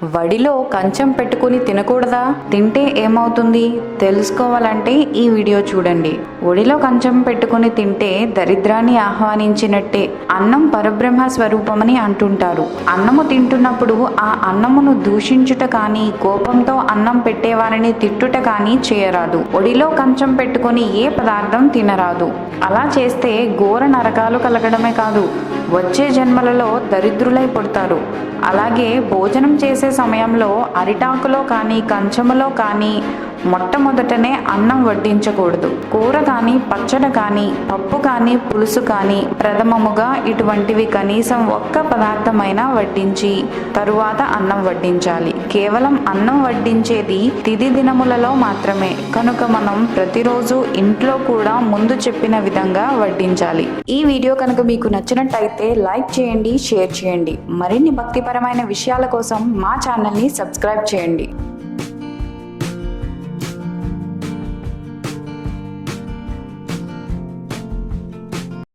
వడిలో కంచం పెట్టుకుని తినకూడదా? తింటే ఏమవుతుంది? తెలుసుకోవాలంటే ఈ వీడియో చూడండి. ఒడిలో కంచం పెట్టుకుని తింటే దరిద్రాన్ని ఆహ్వానించినట్టే. అన్నం పరబ్రహ్మ స్వరూపమని అంటుంటారు. అన్నము తింటున్నప్పుడు ఆ అన్నమును దూషించుట కానీ, కోపంతో అన్నం పెట్టేవారిని తిట్టుట కానీ చేయరాదు. ఒడిలో కంచం పెట్టుకుని ఏ పదార్థం తినరాదు. అలా చేస్తే ఘోర నరకాలు కలగడమే కాదు, వచ్చే జన్మలలో దరిద్రులై పుడతారు. అలాగే భోజనం చేసే సమయంలో అరిటాకులో కానీ కంచములో కానీ మొట్టమొదటనే అన్నం వడ్డించకూడదు. కూర కానీ, పచ్చడి కానీ, పప్పు కానీ, పులుసు కానీ ప్రథమముగా ఇటువంటివి కనీసం ఒక్క పదార్థమైనా వడ్డించి తరువాత అన్నం వడ్డించాలి. కేవలం అన్నం వడ్డించేది తిథి దినములలో మాత్రమే కనుక మనం ప్రతిరోజు ఇంట్లో కూడా ముందు చెప్పిన విధంగా వడ్డించాలి. ఈ వీడియో కనుక మీకు నచ్చినట్టయితే లైక్ చేయండి, షేర్ చేయండి. మరిన్ని భక్తిపరమైన విషయాల కోసం మా ఛానల్ని సబ్స్క్రైబ్ చేయండి.